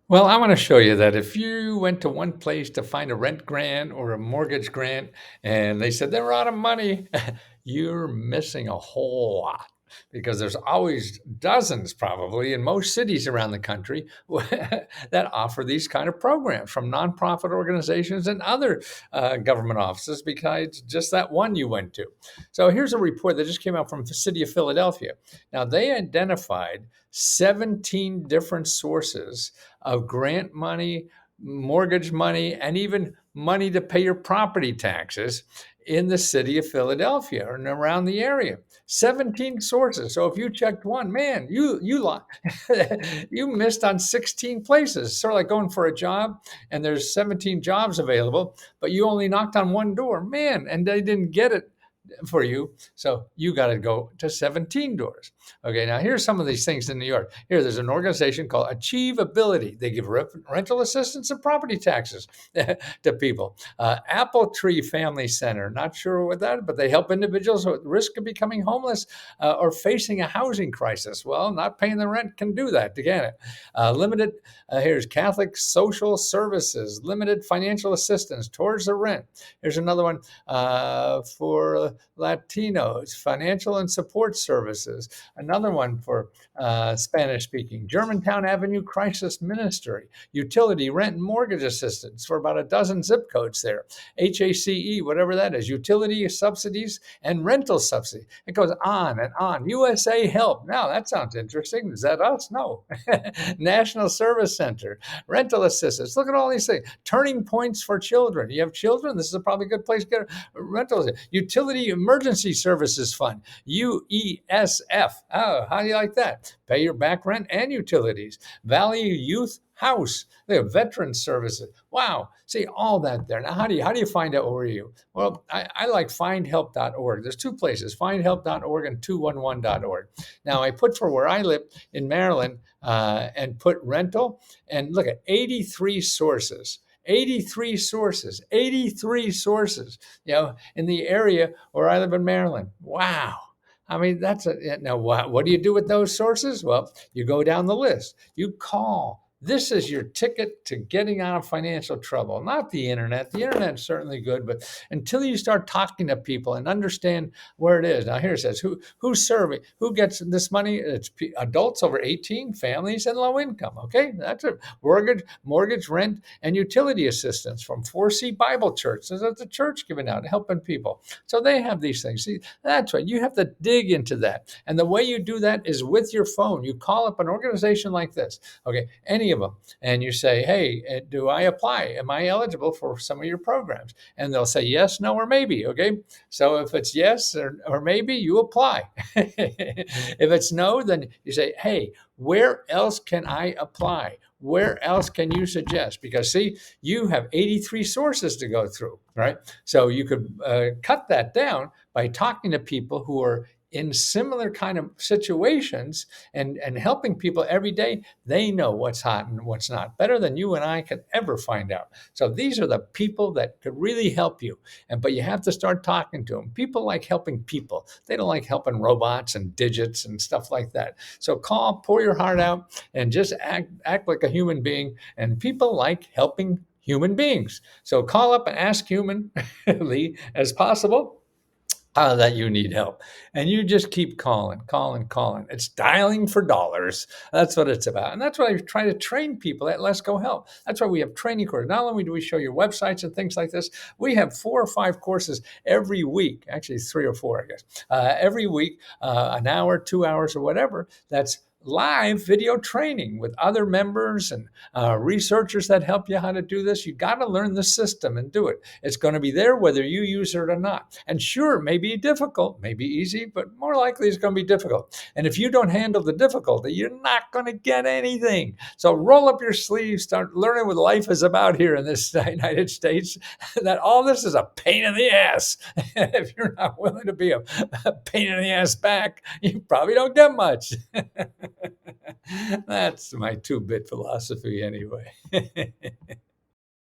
Well, I want to show you that if you went to one place to find a rent grant or a mortgage grant and they said they're out of money, you're missing a whole lot because there's always dozens, probably in most cities around the country, that offer these kind of programs from nonprofit organizations and other government offices besides just that one you went to. So here's a report that just came out from the city of Philadelphia. Now, they identified 17 different sources of grant money, mortgage money, and even money to pay your property taxes in the city of Philadelphia and around the area. 17 sources. So if you checked one, man, you missed on 16 places. Sort of like going for a job and there's 17 jobs available, but you only knocked on one door. Man, and they didn't get it for you. So you got to go to 17 doors. Okay, now here's some of these things in New York. Here, there's an organization called Achievability. They give rental assistance and property taxes to people. Apple Tree Family Center, not sure what that, but they help individuals at risk of becoming homeless or facing a housing crisis. Well, not paying the rent can do that, can it? Here's Catholic Social Services, limited financial assistance towards the rent. Here's another one for Latinos, financial and support services. Another one for Spanish speaking, Germantown Avenue Crisis Ministry, utility, rent, and mortgage assistance for about a dozen zip codes there. HACE, whatever that is, utility subsidies and rental subsidy. It goes on and on. USA Help. Now that sounds interesting. Is that us? No. National Service Center, rental assistance. Look at all these things. Turning points for children. You have children? This is a probably good place to get rentals. Utility Emergency Services Fund, UESF. Oh, how do you like that? Pay your back rent and utilities. Value Youth House. They have veteran services. Wow. See all that there. Now, how do you find out where you? Well, I like findhelp.org. There's two places, findhelp.org and 211.org. Now, I put for where I live in Maryland and put rental and look at 83 sources. 83 sources, 83 sources, in the area where I live in Maryland. Wow. I mean, now what do you do with those sources? Well, you go down the list, you call. This is your ticket to getting out of financial trouble, not the internet. The internet's certainly good, but until you start talking to people and understand where it is. Now, here it says who's serving, who gets this money? It's adults over 18, families, and low income. Okay, that's a mortgage, rent, and utility assistance from 4C Bible Church. So that's the church giving out, helping people. So they have these things. See, that's right. You have to dig into that. And the way you do that is with your phone. You call up an organization like this, okay, any of them, and you say, hey, do I apply? Am I eligible for some of your programs? And they'll say yes, no, or maybe, okay? So if it's yes or maybe, you apply. If it's no, then you say, hey, where else can I apply? Where else can you suggest? Because see, you have 83 sources to go through, right? So you could cut that down by talking to people who are in similar kind of situations and helping people every day. They know what's hot and what's not better than you and I could ever find out. So these are the people that could really help you. But you have to start talking to them. People like helping people. They don't like helping robots and digits and stuff like that. So call, pour your heart out, and just act like a human being. And people like helping human beings. So call up and ask humanly as possible that you need help. And you just keep calling. It's dialing for dollars. That's what it's about. And that's what I try to train people at Let's Go Help. That's why we have training courses. Not only do we show you websites and things like this, we have 4 or 5 courses every week. Actually, 3 or 4, I guess. Every week, an hour, 2 hours, or whatever. That's live video training with other members and researchers that help you how to do this. You got to learn the system and do it. It's going to be there whether you use it or not. And sure, it may be difficult, maybe easy, but more likely it's going to be difficult. And if you don't handle the difficulty, you're not going to get anything. So roll up your sleeves, start learning what life is about here in this United States, that all this is a pain in the ass. If you're not willing to be a pain in the ass back, you probably don't get much. That's my 2-bit philosophy anyway.